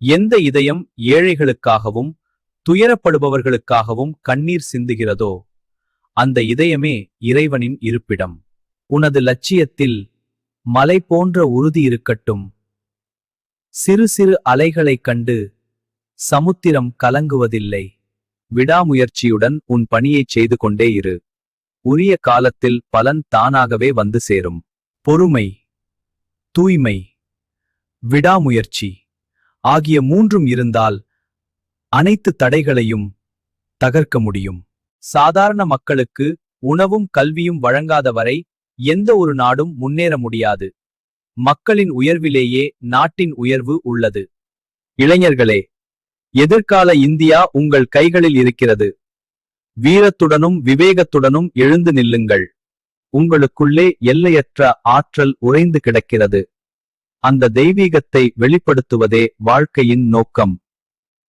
எந்த இதயம் ஏழைகளுக்காகவும் துயரப்படுபவர்களுக்காகவும் கண்ணீர் சிந்துகிறதோ அந்த இதயமே இறைவனின் இருப்பிடம். உனது லட்சியத்தில் மலை போன்ற உறுதி இருக்கட்டும். சிறு சிறு அலைகளைக் கண்டு சமுத்திரம் கலங்குவதில்லை. விடாமுயற்சியுடன் உன் பணியைச் செய்து கொண்டே இரு. உரிய காலத்தில் பலன் தானாகவே வந்து சேரும். பொறுமை, தூய்மை, விடாமுயற்சி ஆகிய மூன்றும் இருந்தால் அனைத்து தடைகளையும் தகர்க்க முடியும். சாதாரண மக்களுக்கு உணவும் கல்வியும் வழங்காத வரை எந்த ஒரு நாடும் முன்னேற முடியாது. மக்களின் உயர்விலேயே நாட்டின் உயர்வு உள்ளது. இளைஞர்களே, எதிர்கால இந்தியா உங்கள் கைகளில் இருக்கிறது. வீரத்துடனும் விவேகத்துடனும் எழுந்து நில்லுங்கள். உங்களுக்குள்ளே எல்லையற்ற ஆற்றல் உறைந்து கிடக்கிறது. அந்த தெய்வீகத்தை வெளிப்படுத்துவதே வாழ்க்கையின் நோக்கம்.